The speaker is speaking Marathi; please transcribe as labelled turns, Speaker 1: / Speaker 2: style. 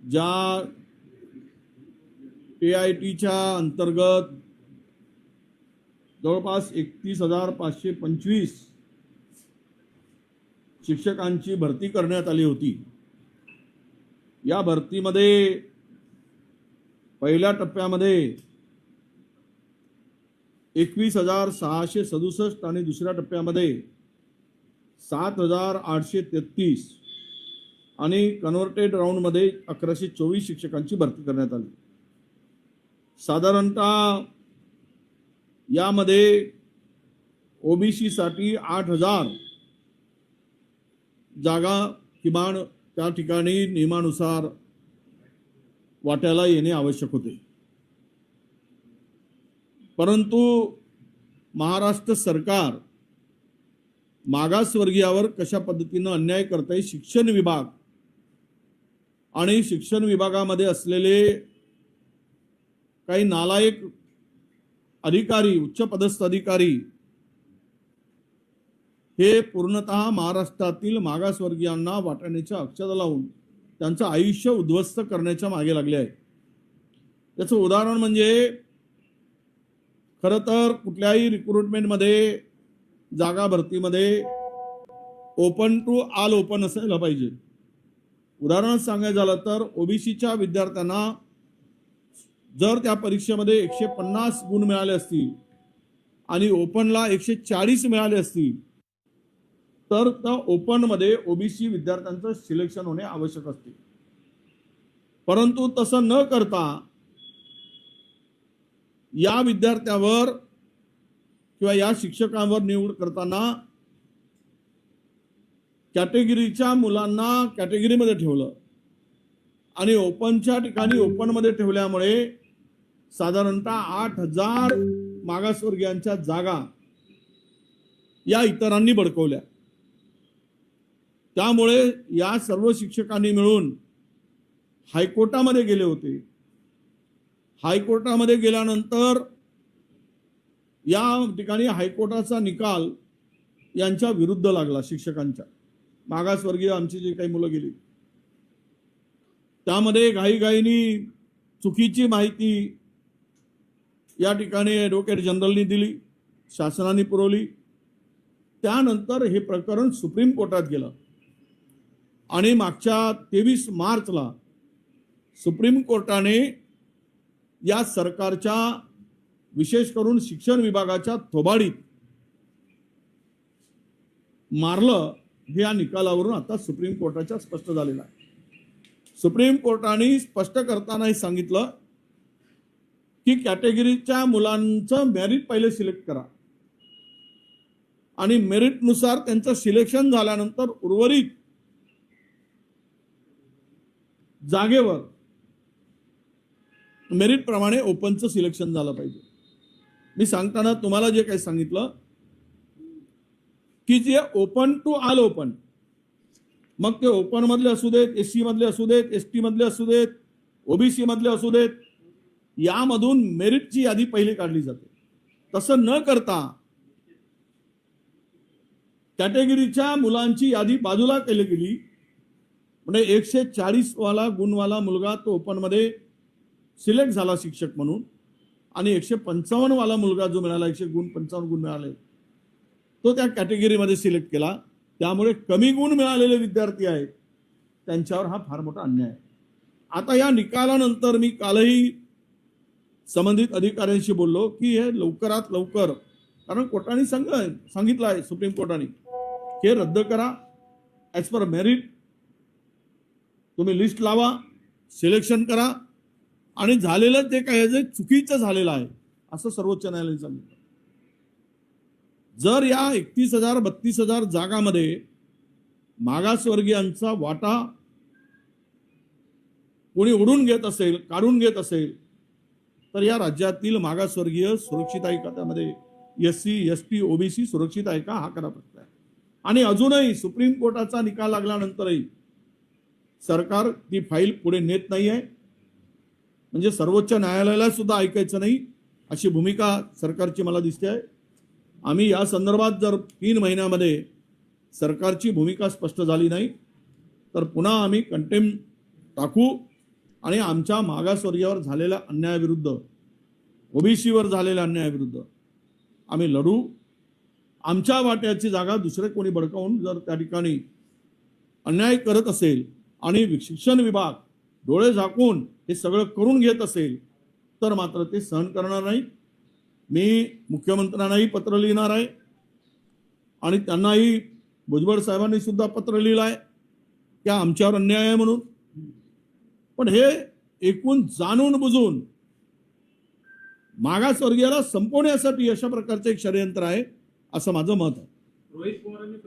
Speaker 1: ज्या AITच्या अंतर्गत जवळपास 31,525 शिक्षकांची भरती करण्यात आली होती। या भरतीमध्ये पहिल्या टप्प्यामध्ये 21,667 आणि दुसऱ्या टप्प्यामध्ये 7,833 आणि कन्व्हर्टेड राऊंडमध्ये 1,124 शिक्षकांची भरती करण्यात आली। साधारणतः यामध्ये OBC साठी 8,000 जागा किमान त्या ठिकाणी नियमानुसार वाट्याला येणे आवश्यक होते। परंतु महाराष्ट्र सरकार मागासवर्गीयावर कशा पद्धतीने अन्याय करते, शिक्षण विभाग आणि शिक्षण विभागामध्ये असलेले काही नालायक अधिकारी, उच्च पदस्थ अधिकारी हे पूर्णतः महाराष्ट्रातील मागासवर्गीयांना वाटाण्याच्या अक्षता लावून त्यांचं आयुष्य उद्ध्वस्त करण्याच्या मागे लागले आहे। त्याचं उदाहरण म्हणजे खरं तर कुठल्याही रिक्रुटमेंटमध्ये जागा भरतीमध्ये ओपन टू ऑल ओपन असायला पाहिजे। उदाहरण सांगायचं झालं तर OBCच्या विद्यार्थ्यांना जर त्या परीक्षेमध्ये 150 गुण मिळाले असतील आणि ओपनला 140 मिळाले असतील तर त्या ओपनमध्ये OBC विद्यार्थ्यांचं सिलेक्शन होणे आवश्यक असते। परंतु तसं न करता या विद्यार्थ्यावर किंवा या शिक्षकांवर निवड करताना कॅटेगरीच्या मुलांना कॅटेगरीमध्ये ठेवलं आणि ओपनच्या ठिकाणी ओपनमध्ये ठेवल्यामुळे साधारणतः 8,000 मागासवर्गीयांच्या जागा या इतरांनी बळकावल्या। त्यामुळे या सर्व शिक्षकांनी मिळून हायकोर्टामध्ये गेले होते। हायकोर्टामध्ये गेल्यानंतर या ठिकाणी हायकोर्टाचा निकाल यांच्या विरुद्ध लागला। शिक्षकांच्या मागासवर्गीय आमची जी काही मुलं गेली त्यामध्ये घाईघाईनी चुकीची माहिती या ठिकाणी ॲडव्होकेट जनरलनी दिली, शासनाने पुरवली। त्यानंतर हे प्रकरण सुप्रीम कोर्टात गेलं आणि मागच्या 23 मार्चला सुप्रीम कोर्टाने या सरकारच्या विशेष करून शिक्षण विभागाच्या थोबाडीत मारलं हे या निकालावरून आता सुप्रीम कोर्टाच्या स्पष्ट झालेलं आहे। सुप्रीम कोर्टाने स्पष्ट करताना सांगितलं की कॅटेगरीच्या मुलांचं मेरिट पहिले सिलेक्ट करा आणि मेरिटनुसार त्यांचं सिलेक्शन झाल्यानंतर उर्वरित जागेवर मेरिट प्रमाणे ओपनचं सिलेक्शन झालं पाहिजे। मी सांगताना तुम्हाला जे काही सांगितलं की जे ओपन टू ऑल ओपन, मग ते ओपन मधले असू देत, SC मधले असू देत, ST मधले असू देत, OBC मधले असू देत, यामधून मेरिटची यादी पहिली काढली जाते। तसं न करता कॅटेगरीच्या मुलांची यादी बाजूला केली गेली। म्हणजे 140 वाला गुणवाला मुलगा तो ओपन मध्ये सिलेक्ट झाला शिक्षक म्हणून आणि 155 वाला मुलगा जो मिळाला 155 गुण मिळाले तो त्या कॅटेगरीमध्ये सिलेक्ट केला। त्यामुळे कमी गुण मिळालेले विद्यार्थी आहेत त्यांच्यावर हा फार मोठा अन्याय आहे। आता या निकालानंतर मी कालही संबंधित अधिकाऱ्यांशी बोललो की हे लवकरात लवकर, कारण कोर्टाने सांगितलं आहे सुप्रीम कोर्टाने हे रद्द करा, ॲज पर मेरिट तुम्ही लिस्ट लावा, सिलेक्शन करा आणि झालेलं ते काय जे चुकीचं झालेलं आहे असं सर्वोच्च न्यायालयाने सांगितलं। जर या 31,000 32,000 जागामध्ये मागासवर्गीयांचा वाटा कोणी उडून घेत असेल, काढून घेत असेल तर या राज्यातील मागासवर्गीय सुरक्षित आहे का, त्यामध्ये SC ST OBC सुरक्षित आहे का, हा खरा प्रश्न आहे। आणि अजूनही सुप्रीम कोर्टाचा निकाल लागल्यानंतरही सरकार ती फाईल पुढे नेत नाही आहे। म्हणजे सर्वोच्च न्यायालयाला सुद्धा ऐकायचं नाही अशी भूमिका सरकारची मला दिसते आहे। आम्ही या संदर्भात जर 3 महिन्यामध्ये सरकारची भूमिका स्पष्ट झाली नाही तर पुन्हा आम्ही कंटेम्प्ट टाकू आणि आमच्या मागासवर्गीयावर झालेल्या अन्यायाविरुद्ध, ओबीसीवर झालेल्या अन्यायाविरुद्ध आम्ही लढू. आमच्या वाट्याची जागा दुसरे कोणी बळकावून जर त्या ठिकाणी अन्याय करत असेल आणि शिक्षण विभाग डोळे झाकून हे सगळं करून घेत असेल तर मात्र ते सहन करणार नाही. मी मुख्यमंत्र्यांनाही पत्र लिहिणार आहे आणि त्यांनाही भुजबळ साहेबांनी सुद्धा पत्र लिहिलं आहे की आमच्यावर अन्याय आहे म्हणून. पण हे एकूण जाणून बुजून मागासवर्गीयाला संपवण्यासाठी अशा प्रकारचे एक षडयंत्र आहे असं माझं मत आहे.
Speaker 2: रोहित पवारांनी